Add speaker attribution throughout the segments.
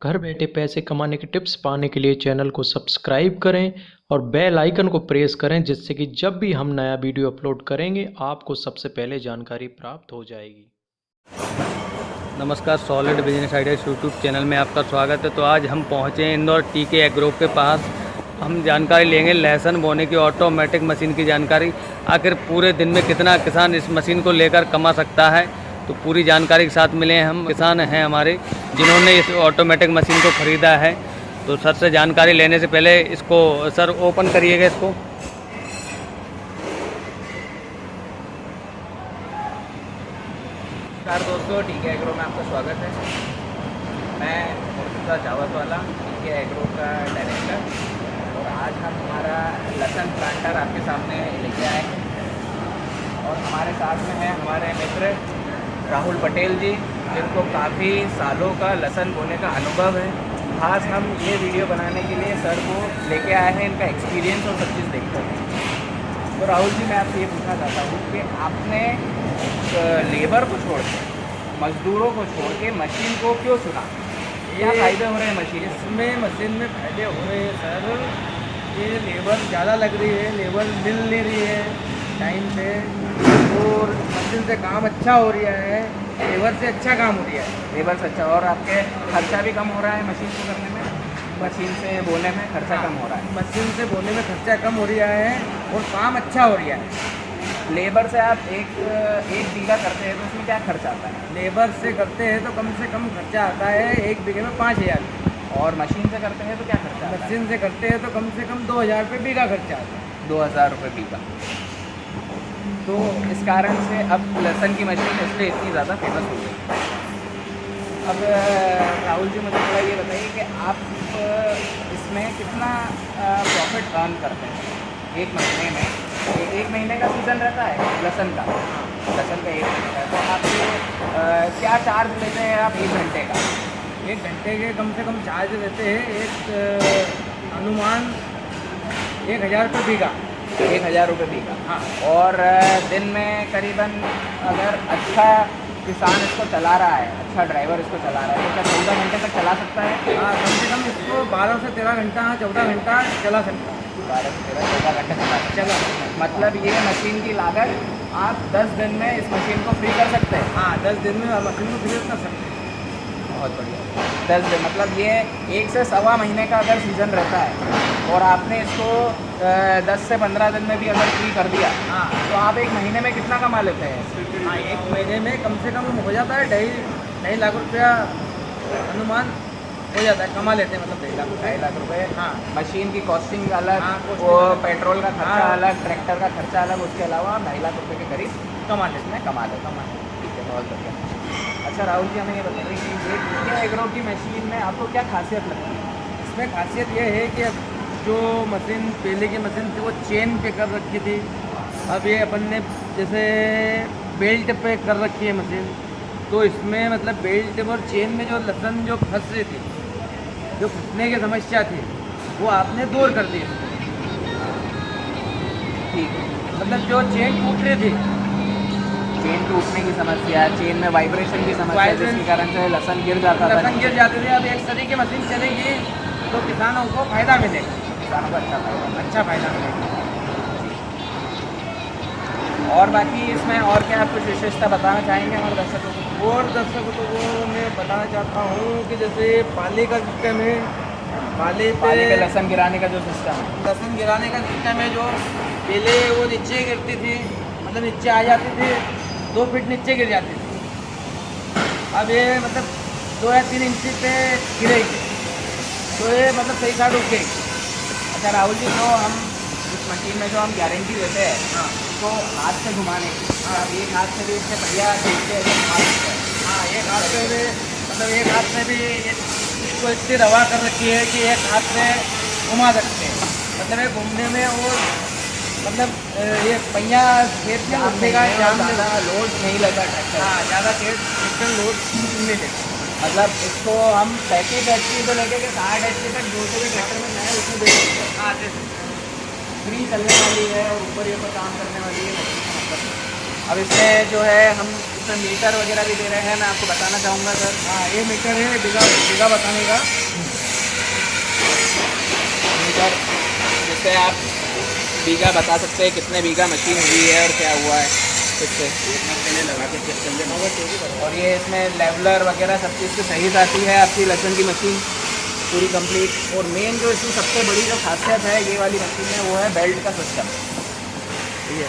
Speaker 1: घर बैठे पैसे कमाने की टिप्स पाने के लिए चैनल को सब्सक्राइब करें और बेल आइकन को प्रेस करें, जिससे कि जब भी हम नया वीडियो अपलोड करेंगे आपको सबसे पहले जानकारी प्राप्त हो जाएगी।
Speaker 2: नमस्कार, solid business ideas YouTube channel में आपका स्वागत है। तो आज हम पहुँचे हैं इंदौर टीके एग्रो के पास। हम जानकारी लेंगे लहसुन बोने की ऑटोमेटिक मशीन की जानकारी। आखिर पूरे दिन में कितना किसान इस मशीन को लेकर कमा सकता है, तो पूरी जानकारी के साथ मिले हैं। हम किसान हैं हमारे जिन्होंने इस ऑटोमेटिक मशीन को ख़रीदा है। तो सर से जानकारी लेने से पहले इसको सर ओपन करिएगा इसको।
Speaker 3: नमस्कार दोस्तों, टीके एग्रो में आपका स्वागत है। मैं मुर्तज़ा जावतवाला, टीके एग्रो का डायरेक्टर, और आज हम हमारा लहसुन प्लांटर आपके सामने लेके आए हैं। और हमारे साथ में हैं हमारे मित्र राहुल पटेल जी, जिनको काफ़ी सालों का लहसुन बोने का अनुभव है। खास हम ये वीडियो बनाने के लिए सर को लेके आए हैं, इनका एक्सपीरियंस और सब चीज़ देखते हैं। तो राहुल जी, मैं आपसे ये पूछना चाहता हूँ कि आपने लेबर को छोड़ के, मज़दूरों को छोड़ के मशीन को क्यों चुना? क्या फ़ायदे हो रहे हैं मशीन?
Speaker 4: इसमें मशीन में फ़ायदे हो रहे हैं सर। ये लेबर ज़्यादा लग रही है, लेबर मिल नहीं रही है टाइम पे, और मशीन से काम अच्छा हो रहा है, लेबर से अच्छा काम हो रहा है।
Speaker 3: लेबर से अच्छा, और आपके खर्चा भी कम हो रहा है मशीन को करने में, मशीन से बोने में खर्चा कम हो रहा है।
Speaker 4: मशीन से बोने में खर्चा कम हो रहा है और काम अच्छा हो रहा है।
Speaker 3: लेबर से आप एक बीघा करते हैं तो उसमें क्या खर्चा आता है?
Speaker 4: लेबर से करते हैं तो कम से कम खर्चा आता है 1 बीघे में 5,000।
Speaker 3: और मशीन से करते हैं तो क्या खर्चा आता है?
Speaker 4: मशीन से करते हैं तो कम से कम 2,000 रुपये बीघा खर्चा आता है।
Speaker 3: 2,000 रुपये बीघा। तो इस कारण से अब लहसुन की मशीन इसलिए इतनी ज़्यादा फेमस हो गई। अब राहुल जी, मुझे थोड़ा ये बताइए कि आप इसमें कितना प्रॉफिट अर्न करते हैं एक महीने में? एक महीने का सीज़न रहता है लहसुन का, 1 महीने का। तो आप क्या चार्ज लेते हैं आप 1 घंटे का?
Speaker 4: 1 घंटे के कम से कम चार्ज देते हैं, एक अनुमान 1,000 रुपये बीघा।
Speaker 3: 1,000 रुपये बीघा।
Speaker 4: हाँ।
Speaker 3: और दिन में करीबन अगर अच्छा किसान इसको चला रहा है, अच्छा ड्राइवर इसको चला रहा है, तो क्या 14 घंटे तक चला सकता है?
Speaker 4: हाँ, कम से कम इसको 12 से 13 घंटा, 14 घंटा चला सकता है।
Speaker 3: 12 से 14 घंटे चला मतलब ये मशीन की लागत आप 10 दिन में इस मशीन को फ्री कर सकते हैं।
Speaker 4: हाँ, 10 दिन में मशीन को फ्री कर सकते हैं।
Speaker 3: बहुत बढ़िया। 10 दिन मतलब ये 1 से सवा महीने का अगर सीज़न रहता है और आपने इसको 10 से 15 दिन में भी अगर फ्री कर दिया,
Speaker 4: हाँ,
Speaker 3: तो आप 1 महीने में कितना कमा लेते हैं?
Speaker 4: हाँ, 1 महीने में कम से कम हो जाता है 2.5 लाख रुपया अनुमान हो जाता है, कमा लेते हैं, मतलब
Speaker 3: 2.5 लाख रुपए।
Speaker 4: हाँ।
Speaker 3: मशीन की कॉस्टिंग अलग,
Speaker 4: हाँ,
Speaker 3: वो पेट्रोल का खर्चा
Speaker 4: हाँ।
Speaker 3: अलग, ट्रैक्टर का खर्चा अलग, उसके अलावा 2.5 लाख रुपए के करीब
Speaker 4: कमा लेते हैं।
Speaker 3: कमा लेते हैं। ठीक है, बहुत बढ़िया। अच्छा राहुल जी, हमें ये बताइए कि ये टीके एग्रो की मशीन में आपको क्या खासियत लगती है?
Speaker 4: इसमें खासियत ये है कि जो मशीन पहले की मशीन थी वो चेन पे कर रखी थी, अब ये अपन ने जैसे बेल्ट पे कर रखी है मशीन। तो इसमें मतलब बेल्ट और चेन में जो लहसुन जो फंस रही थी, जो फंसने की समस्या थी, वो आपने दूर कर दी।
Speaker 3: ठीक है।
Speaker 4: मतलब जो चेन टूट रही थी,
Speaker 3: चेन टूटने की समस्या, चेन में वाइब्रेशन की समस्या, जिसके कारण से लहसुन गिर जाता था।
Speaker 4: लहसुन गिर जाते थे। अब एक तरह की मशीन चलेगी तो किसानों को फ़ायदा मिलेगा,
Speaker 3: किसानों को अच्छा
Speaker 4: फ़ायदा मिलेगा।
Speaker 3: और बाकी इसमें और क्या आप कुछ विशेषता बताना चाहेंगे हमारे दर्शकों को?
Speaker 4: और दर्शकों को मैं बताना चाहता हूँ कि जैसे पाले का सिस्टम है, पाले
Speaker 3: पे लहसुन गिराने का जो सिस्टम है,
Speaker 4: लहसुन गिराने का सिस्टम है, जो पहले वो नीचे गिरती थी, मतलब नीचे आ जाती थी, 2 फीट नीचे गिर जाती थी। अब ये मतलब 2 या 3 इंच पे गिरेगी, तो ये मतलब सही साइड रुक गई।
Speaker 3: अच्छा राहुल जी, तो हम इस मशीन में जो हम गारंटी देते हैं,
Speaker 4: हाँ,
Speaker 3: तो हाथ से घुमाने की, आप एक हाथ से भी इससे बढ़िया खींचते हैं, घुमा सकते हैं।
Speaker 4: हाँ, एक हाथ से भी, मतलब एक हाथ से भी इसको इतनी रवा कर रखी है कि एक हाथ से घुमा सकते हैं। मतलब ये घूमने में, और मतलब ये पहिया खेत में घूमने का
Speaker 3: ज़्यादा लोड नहीं लगा ट्रैक्टर।
Speaker 4: हाँ, ज़्यादा ट्रैक्टर लोड नहीं लेता।
Speaker 3: मतलब इसको हम 35 HP से लेके 60 HP तक जो से भी ट्रैक्टर में नया उसमें दे सकते हैं।
Speaker 4: हाँ, दे सकते हैं।
Speaker 3: फ्री चलने वाली है और ऊपर ये पर काम करने वाली है मशीन का मतलब। अब इसमें जो है हम इसमें मीटर वगैरह भी दे रहे हैं, मैं आपको बताना चाहूँगा सर।
Speaker 4: हाँ, ये मीटर है बीघा बताने का
Speaker 3: मीटर, जिससे आप बीघा बता सकते हैं कितने बीघा मशीन हुई है और क्या हुआ है इससे लगा के चेक कर। और ये इसमें लेवलर वगैरह सब चीज़ की सही आती है आपकी लहसुन की मशीन पूरी कंप्लीट। और मेन जो इसमें सबसे बड़ी जो खासियत है ये वाली मशीन में, वो है बेल्ट का सिस्टम। ठीक है,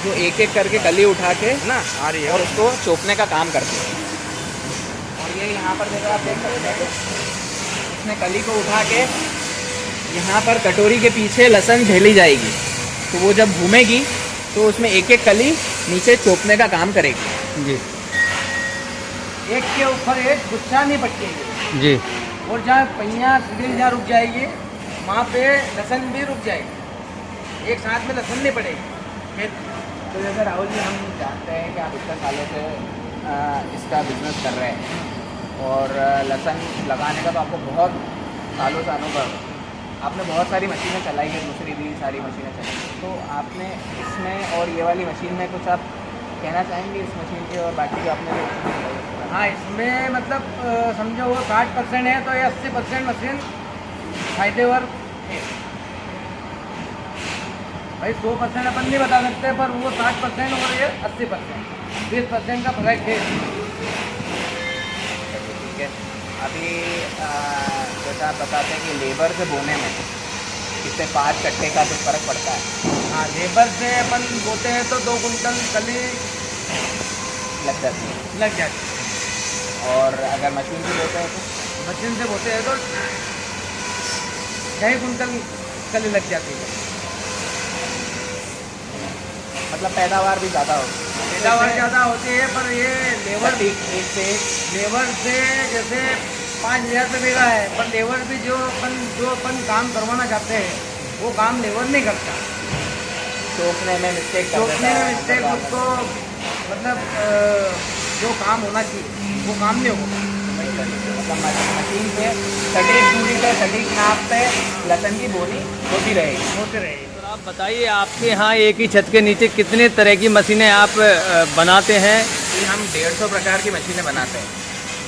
Speaker 3: जो एक एक करके कली उठा के ना आ रही है और उसको चोपने का काम करती है। और ये यहाँ पर देखो, आप देख सकते हैं इसमें कली को उठा के यहाँ पर कटोरी के पीछे लहसुन ढेली जाएगी, तो वो जब घूमेगी तो उसमें एक एक कली नीचे चोपने का काम करेगी
Speaker 2: जी
Speaker 4: एक के ऊपर एक गुच्छा नहीं पटकेगी।
Speaker 2: जी।
Speaker 4: और जहाँ पहिया सीढ़ी जहाँ रुक जाएगी वहाँ पे लहसुन भी रुक जाएगी, एक साथ में लहसुन नहीं पड़ेगी फिर।
Speaker 3: तो जैसे राहुल जी, हम जानते हैं कि आप इतने सालों से इसका बिजनेस कर रहे हैं और लहसुन लगाने का तो आपको बहुत सालों से अनुभव है। आपने बहुत सारी मशीनें चलाई है, दूसरी भी सारी मशीनें चलाई, तो आपने इसमें और ये वाली मशीन में कुछ आप कहना चाहेंगे इस मशीन के और बाकी जो आपने जो
Speaker 4: हाँ, इसमें मतलब समझो वो 60% है तो ये 80% मशीन फायदेवर है। भाई 100% अपन नहीं बता सकते, पर वो 60% और ये 80%, 20% का फर्क है।
Speaker 3: ठीक है, अभी जैसा आप बताते हैं कि लेबर से बोने में इससे 5 कट्टे का कुछ फ़र्क पड़ता है।
Speaker 4: हाँ, लेबर से अपन बोते हैं तो 2 कुंटल कली
Speaker 3: लग जाती है।
Speaker 4: लग जाती है,
Speaker 3: और अगर मशीन से बोते हैं तो
Speaker 4: मशीन से बोते हैं तो 6 कुंटल कली लग जाती है।
Speaker 3: मतलब पैदावार भी ज़्यादा होती है।
Speaker 4: पैदावार ज़्यादा होती है, पर ये लेबर
Speaker 3: एक से
Speaker 4: लेबर से जैसे 5,000 रुपये बीघा है, पर लेबर भी जो अपन काम करवाना चाहते हैं वो काम लेबर नहीं करता।
Speaker 3: चोपने में मिस्टेक कर
Speaker 4: चोपने
Speaker 3: देता
Speaker 4: में
Speaker 3: है,
Speaker 4: मिस्टेक, उसको मतलब जो काम होना चाहिए वो काम नहीं होगा।
Speaker 3: मतलब मशीन पे सटीक दूरी पे सटीक नाप पे लहसुन की बोनी होती रहेगी।
Speaker 4: होते रहेगी।
Speaker 2: तो आप बताइए, आपके यहाँ एक ही छत के नीचे कितने तरह की मशीनें आप बनाते हैं?
Speaker 3: कि हम 150 प्रकार की मशीनें बनाते हैं,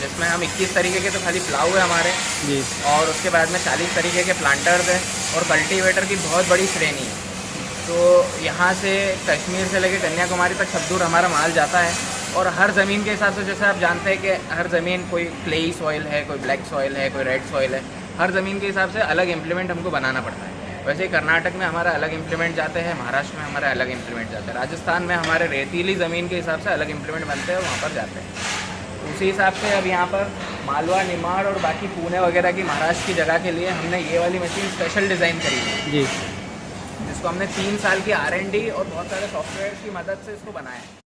Speaker 3: जिसमें हम 21 तरीके के तो खाली प्लाऊ है हमारे
Speaker 2: जी।
Speaker 3: और उसके बाद में 40 तरीके के प्लांटर्स हैं और कल्टीवेटर की बहुत बड़ी श्रेणी है। तो यहाँ से कश्मीर से लेकर कन्याकुमारी तक सब दूर हमारा माल जाता है। और हर ज़मीन के हिसाब से, जैसे आप जानते हैं कि हर ज़मीन, कोई क्लेई सॉइल है, कोई ब्लैक सॉइल है, कोई रेड सॉइल है, हर ज़मीन के हिसाब से अलग इम्प्लीमेंट हमको बनाना पड़ता है। वैसे ही कर्नाटक में हमारा अलग इम्प्लीमेंट जाते हैं, महाराष्ट्र में हमारा अलग इम्प्लीमेंट जाता है, राजस्थान में हमारे रेतीली ज़मीन के हिसाब से अलग इम्प्लीमेंट बनते हैं और वहाँ पर जाते हैं। उसी हिसाब से अब यहाँ पर मालवा, निमाड़ और बाकी पुणे वगैरह की महाराष्ट्र की जगह के लिए हमने ये वाली मशीन स्पेशल डिज़ाइन करी है,
Speaker 2: जी।
Speaker 3: जिसको हमने 3 साल की R&D और बहुत सारे सॉफ्टवेयर की मदद से इसको बनाया है।